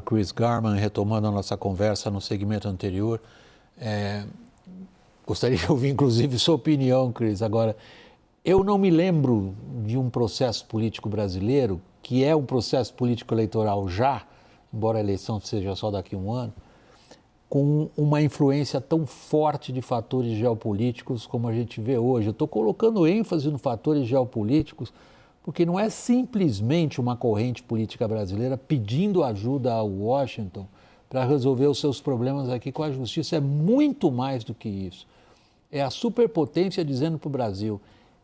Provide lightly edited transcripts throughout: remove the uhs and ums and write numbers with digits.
Chris Garman, retomando a nossa conversa no segmento anterior. Gostaria de ouvir, inclusive, sua opinião, Chris. Agora, eu não me lembro de um processo político brasileiro, que é um processo político eleitoral já, embora a eleição seja só daqui a um ano, com uma influência tão forte de fatores geopolíticos como a gente vê hoje. Eu estou colocando ênfase nos fatores geopolíticos, porque não é simplesmente uma corrente política brasileira pedindo ajuda a Washington para resolver os seus problemas aqui com a justiça. É muito mais do que isso. É a superpotência dizendo para o Brasil: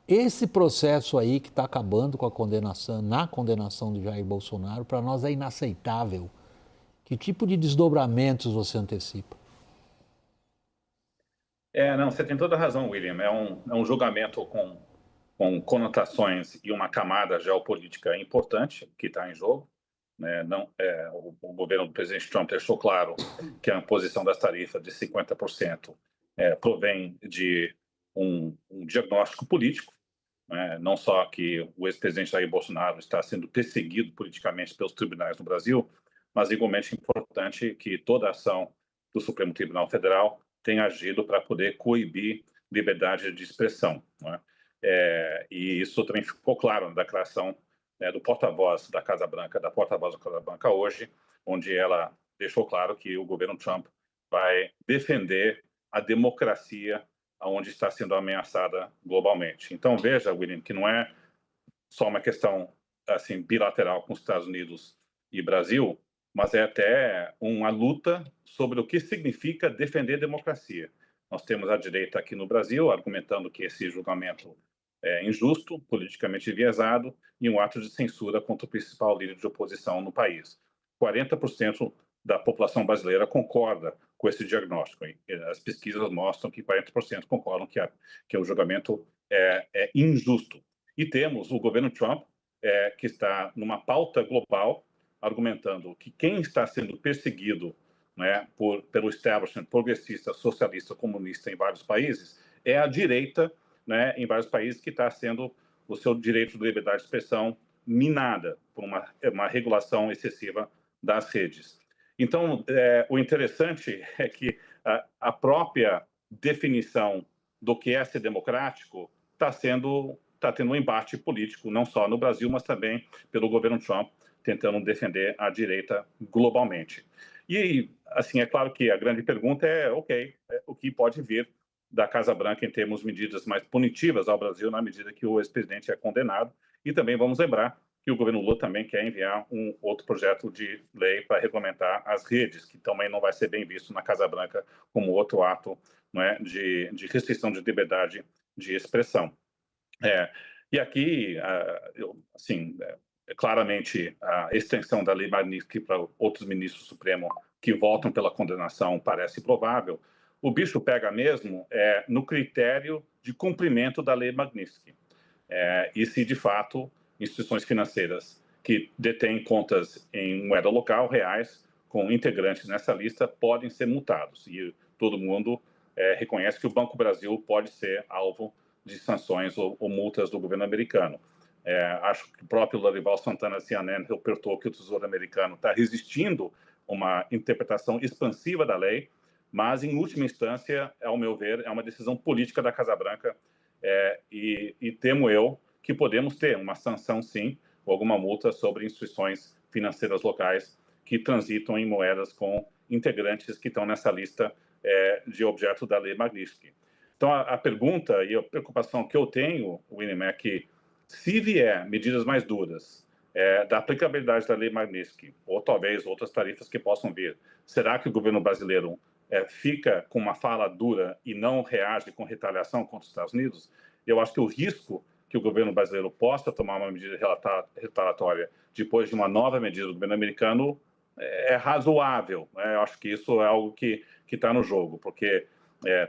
esse processo aí que está acabando com a condenação, na condenação do Jair Bolsonaro, para nós é inaceitável. Que tipo de desdobramentos você antecipa? Não, você tem toda a razão, William. É um julgamento com conotações e uma camada geopolítica importante que está em jogo. Né? Não, o governo do presidente Trump deixou claro que a imposição das tarifas de 50% provém de um diagnóstico político. Né? Não só que o ex-presidente Jair Bolsonaro está sendo perseguido politicamente pelos tribunais no Brasil, mas igualmente importante que toda a ação do Supremo Tribunal Federal tem agido para poder coibir liberdade de expressão. Né? E isso também ficou claro na declaração do porta-voz da Casa Branca, da porta-voz da Casa Branca hoje, onde ela deixou claro que o governo Trump vai defender a democracia onde está sendo ameaçada globalmente. Então veja, William, que não é só uma questão assim bilateral com os Estados Unidos e Brasil, mas é até uma luta sobre o que significa defender a democracia. Nós temos a direita aqui no Brasil argumentando que esse julgamento é injusto, politicamente enviesado e um ato de censura contra o principal líder de oposição no país. 40% da população brasileira concorda com esse diagnóstico. As pesquisas mostram que 40% concordam que o julgamento é injusto. E temos o governo Trump, que está numa pauta global, argumentando que quem está sendo perseguido, né, pelo establishment progressista, socialista, comunista em vários países, é a direita, né, em vários países, que está sendo o seu direito de liberdade de expressão minada por uma regulação excessiva das redes. Então, o interessante é que a própria definição do que é ser democrático está tendo um embate político, não só no Brasil, mas também pelo governo Trump, tentando defender a direita globalmente. E, assim, é claro que a grande pergunta é, o que pode vir da Casa Branca em termos de medidas mais punitivas ao Brasil na medida que o ex-presidente é condenado. E também vamos lembrar que o governo Lula também quer enviar um outro projeto de lei para regulamentar as redes, que também não vai ser bem visto na Casa Branca como outro ato, não é, de restrição de liberdade de expressão. E aqui, claramente, a extensão da lei Magnitsky para outros ministros do Supremo que votam pela condenação parece provável. O bicho pega mesmo no critério de cumprimento da lei Magnitsky. E se, de fato, instituições financeiras que detêm contas em moeda local, reais, com integrantes nessa lista, podem ser multados. E todo mundo reconhece que o Banco Brasil pode ser alvo de sanções ou multas do governo americano. Acho que o próprio Lorival Santana CNN reportou que o Tesouro americano está resistindo a uma interpretação expansiva da lei, mas, em última instância, ao meu ver, é uma decisão política da Casa Branca e temo eu que podemos ter uma sanção, sim, ou alguma multa sobre instituições financeiras locais que transitam em moedas com integrantes que estão nessa lista de objeto da lei Magnitsky. Então, a pergunta e a preocupação que eu tenho, William, é que se vier medidas mais duras da aplicabilidade da lei Magnitsky, ou talvez outras tarifas que possam vir, será que o governo brasileiro fica com uma fala dura e não reage com retaliação contra os Estados Unidos? Eu acho que o risco que o governo brasileiro possa tomar uma medida retaliatória depois de uma nova medida do governo americano é razoável. Né? Eu acho que isso é algo que está no jogo, porque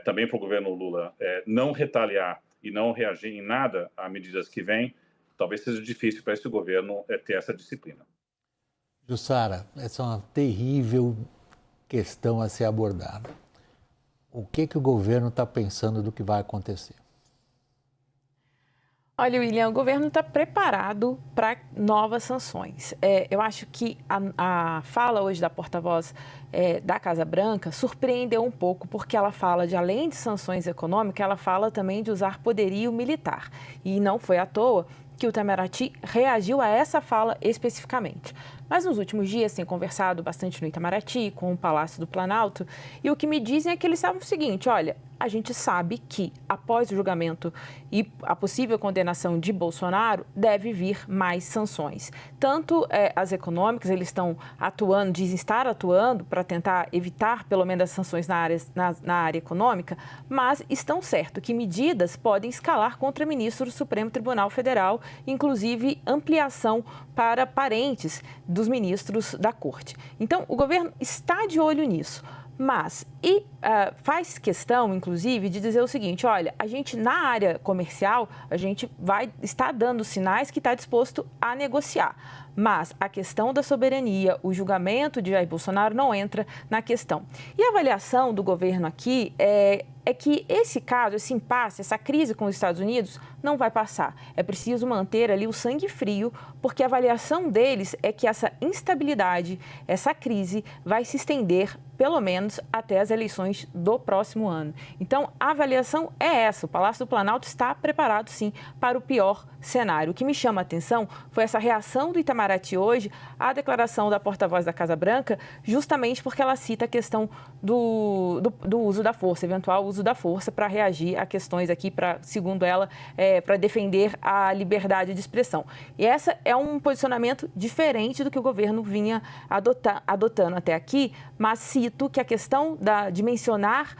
também para o governo Lula não retaliar e não reagir em nada a medidas que vêm, talvez seja difícil para esse governo ter essa disciplina. Jussara, essa é uma terrível questão a ser abordada. O que o governo está pensando do que vai acontecer? Olha, William, o governo está preparado para novas sanções. Eu acho que a fala hoje da porta-voz da Casa Branca surpreendeu um pouco, porque ela fala de, além de sanções econômicas, ela fala também de usar poderio militar. E não foi à toa que o Itamaraty reagiu a essa fala especificamente. Mas nos últimos dias tem conversado bastante no Itamaraty, com o Palácio do Planalto, e o que me dizem é que eles sabem o seguinte: olha, a gente sabe que após o julgamento e a possível condenação de Bolsonaro, deve vir mais sanções. Tanto as econômicas, eles estão atuando, dizem estar atuando para tentar evitar pelo menos as sanções na área econômica, mas estão certo que medidas podem escalar contra ministros do Supremo Tribunal Federal, inclusive ampliação para parentes dos ministros da Corte. Então, o governo está de olho nisso. Mas, faz questão, inclusive, de dizer o seguinte: olha, a gente na área comercial, a gente vai estar dando sinais que está disposto a negociar. Mas a questão da soberania, o julgamento de Jair Bolsonaro não entra na questão. E a avaliação do governo aqui é que esse caso, esse impasse, essa crise com os Estados Unidos não vai passar. É preciso manter ali o sangue frio, porque a avaliação deles é que essa instabilidade, essa crise vai se estender pelo menos até as eleições do próximo ano. Então, a avaliação é essa. O Palácio do Planalto está preparado, sim, para o pior cenário. O que me chama a atenção foi essa reação do Itamaraty hoje à declaração da porta-voz da Casa Branca, justamente porque ela cita a questão do uso da força, eventual uso da força para reagir a questões aqui, segundo ela, para defender a liberdade de expressão. E essa é um posicionamento diferente do que o governo vinha adotando até aqui, mas cito que a questão de mencionar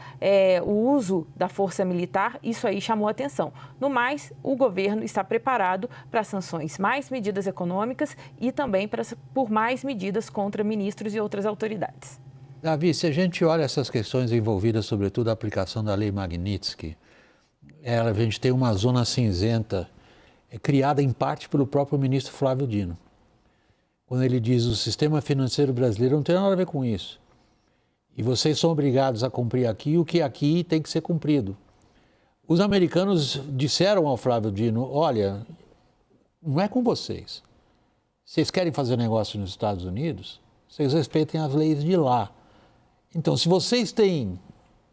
o uso da força militar, isso aí chamou a atenção. No mais, o governo está preparado para sanções, mais medidas econômicas e também por mais medidas contra ministros e outras autoridades. Davi, se a gente olha essas questões envolvidas, sobretudo a aplicação da Lei Magnitsky, a gente tem uma zona cinzenta criada em parte pelo próprio ministro Flávio Dino. Quando ele diz o sistema financeiro brasileiro não tem nada a ver com isso. E vocês são obrigados a cumprir aqui o que aqui tem que ser cumprido. Os americanos disseram ao Flávio Dino: olha, não é com vocês. Vocês querem fazer negócio nos Estados Unidos? Vocês respeitem as leis de lá. Então, se vocês têm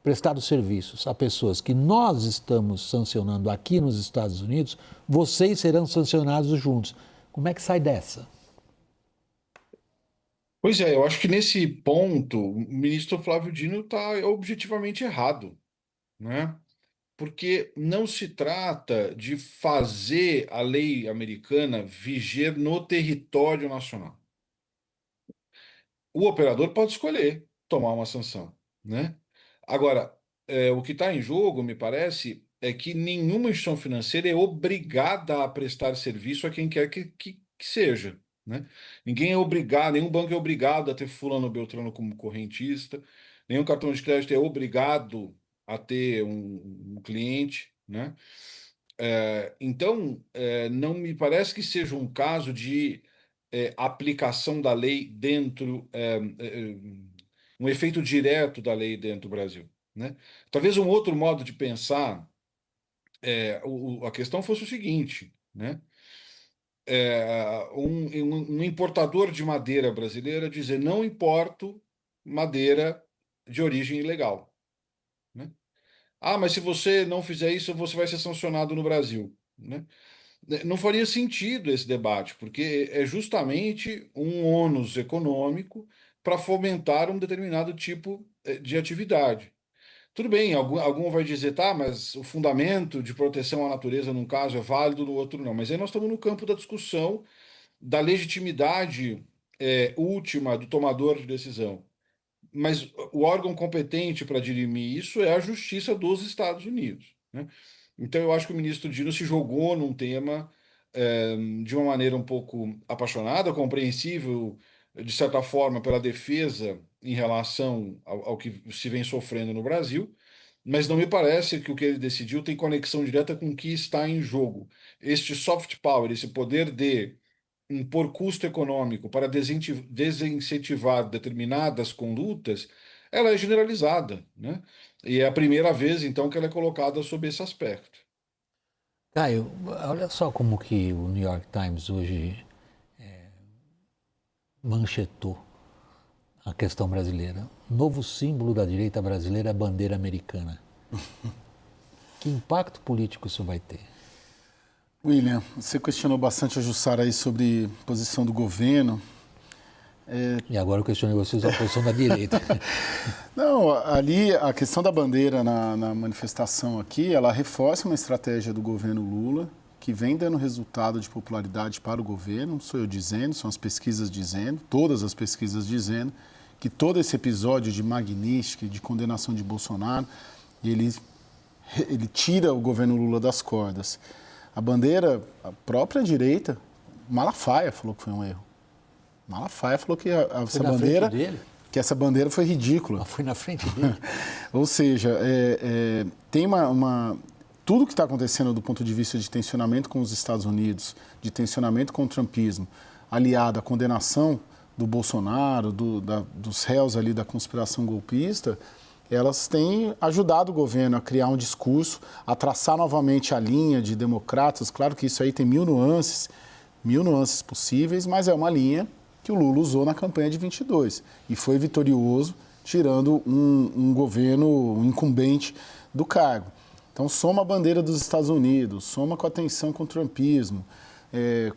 prestado serviços a pessoas que nós estamos sancionando aqui nos Estados Unidos, vocês serão sancionados juntos. Como é que sai dessa? Pois é, eu acho que nesse ponto o ministro Flávio Dino está objetivamente errado, né? Porque não se trata de fazer a lei americana viger no território nacional. O operador pode escolher tomar uma sanção, né? Agora, o que está em jogo, me parece, é que nenhuma instituição financeira é obrigada a prestar serviço a quem quer que seja, né? Ninguém é obrigado, nenhum banco é obrigado a ter fulano Beltrano como correntista, nenhum cartão de crédito é obrigado a ter um cliente, né? Então, não me parece que seja um caso de aplicação da lei dentro, um efeito direto da lei dentro do Brasil, né? Talvez um outro modo de pensar, a questão fosse o seguinte, né? Um importador de madeira brasileira dizer: não importo madeira de origem ilegal, né? Ah, mas se você não fizer isso, você vai ser sancionado no Brasil, né? Não faria sentido esse debate, porque é justamente um ônus econômico para fomentar um determinado tipo de atividade. Tudo bem, algum vai dizer: tá, mas o fundamento de proteção à natureza num caso é válido, no outro não. Mas aí nós estamos no campo da discussão da legitimidade última do tomador de decisão. Mas o órgão competente para dirimir isso é a Justiça dos Estados Unidos, né? Então eu acho que o ministro Dino se jogou num tema de uma maneira um pouco apaixonada, compreensível, de certa forma, pela defesa em relação ao que se vem sofrendo no Brasil, mas não me parece que o que ele decidiu tem conexão direta com o que está em jogo. Este soft power, esse poder de impor custo econômico para desincentivar determinadas condutas, ela é generalizada, né? E é a primeira vez, então, que ela é colocada sob esse aspecto. Caio, olha só como que o New York Times hoje manchetou a questão brasileira. Novo símbolo da direita brasileira é a bandeira americana. Que impacto político isso vai ter? William, você questionou bastante a Jussara aí sobre posição do governo. E agora eu questionei vocês a posição da direita. Não, ali a questão da bandeira na manifestação aqui, ela reforça uma estratégia do governo Lula, que vem dando resultado de popularidade para o governo, não sou eu dizendo, são as pesquisas dizendo, todas as pesquisas dizendo, que todo esse episódio de Magnitsky, de condenação de Bolsonaro, ele tira o governo Lula das cordas. A bandeira, a própria direita, Malafaia falou que foi um erro. Malafaia falou que essa bandeira foi ridícula. Foi na frente dele. Ou seja, tem tudo que está acontecendo do ponto de vista de tensionamento com os Estados Unidos, de tensionamento com o trumpismo, aliado à condenação do Bolsonaro, dos réus ali da conspiração golpista, elas têm ajudado o governo a criar um discurso, a traçar novamente a linha de democratas. Claro que isso aí tem mil nuances possíveis, mas é uma linha que o Lula usou na campanha de 22 e foi vitorioso, tirando um governo incumbente do cargo. Então, soma a bandeira dos Estados Unidos, soma com a tensão com o trumpismo,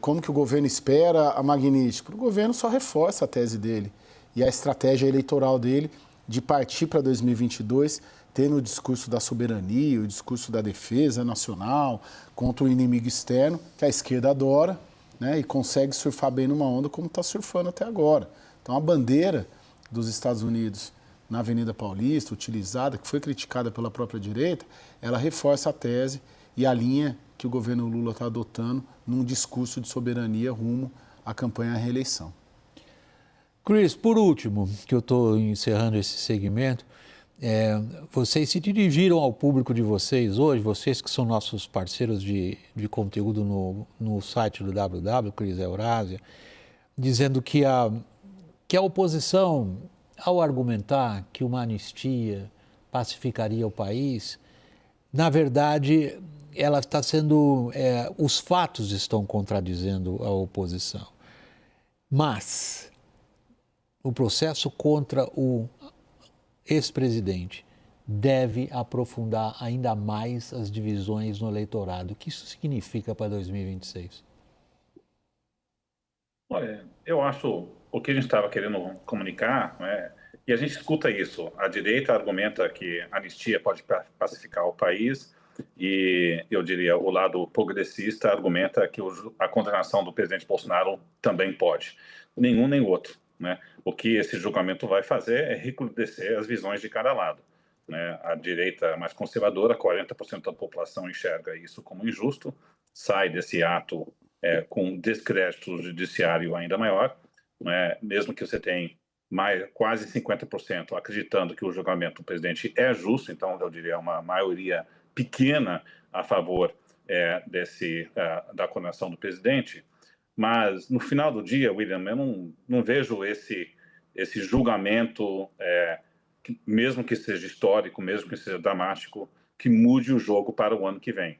como que o governo espera a Magnitsky. O governo só reforça a tese dele e a estratégia eleitoral dele de partir para 2022, tendo o discurso da soberania, o discurso da defesa nacional contra o inimigo externo, que a esquerda adora, né, e consegue surfar bem numa onda como está surfando até agora. Então, a bandeira dos Estados Unidos na Avenida Paulista, utilizada, que foi criticada pela própria direita, ela reforça a tese e a linha que o governo Lula está adotando num discurso de soberania rumo à campanha à reeleição. Chris, por último, que eu estou encerrando esse segmento, vocês se dirigiram ao público de vocês hoje, vocês que são nossos parceiros de conteúdo no site do WW, Chris Eurasia, dizendo que a oposição, ao argumentar que uma anistia pacificaria o país, na verdade, ela está sendo, os fatos estão contradizendo a oposição. Mas o processo contra o ex-presidente deve aprofundar ainda mais as divisões no eleitorado. O que isso significa para 2026? Olha, eu acho o que a gente estava querendo comunicar, né, e a gente escuta isso. A direita argumenta que a anistia pode pacificar o país e, eu diria, o lado progressista argumenta que a condenação do presidente Bolsonaro também pode. Nenhum nem outro. Né? O que esse julgamento vai fazer é recrudescer as visões de cada lado. Né? A direita mais conservadora, 40% da população enxerga isso como injusto, sai desse ato com descrédito judiciário ainda maior, né? Mesmo que você tenha quase 50% acreditando que o julgamento do presidente é justo, então eu diria uma maioria pequena a favor da condenação do presidente. Mas, no final do dia, William, eu não vejo esse julgamento, mesmo que seja histórico, mesmo que seja dramático, que mude o jogo para o ano que vem.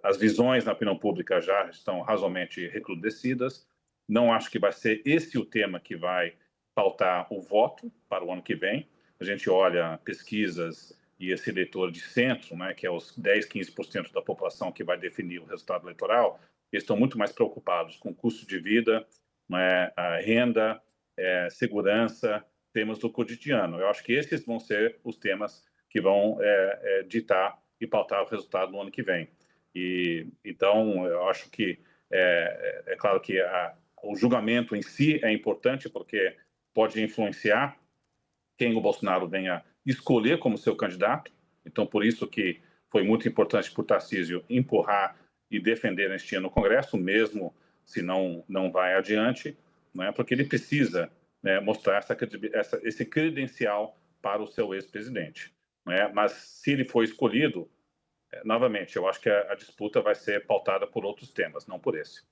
As visões na opinião pública já estão razoavelmente recrudescidas. Não acho que vai ser esse o tema que vai pautar o voto para o ano que vem. A gente olha pesquisas e esse eleitor de centro, né, que é os 10, 15% da população que vai definir o resultado eleitoral, eles estão muito mais preocupados com o custo de vida, né, a renda, segurança, temas do cotidiano. Eu acho que esses vão ser os temas que vão ditar e pautar o resultado no ano que vem. Então, eu acho que é claro que o julgamento em si é importante porque pode influenciar quem o Bolsonaro venha escolher como seu candidato. Então, por isso que foi muito importante para o Tarcísio empurrar e defender a anistia no Congresso, mesmo se não vai adiante, né? Porque ele precisa, né, mostrar esse credencial para o seu ex-presidente. Né? Mas se ele for escolhido, novamente, eu acho que a disputa vai ser pautada por outros temas, não por esse.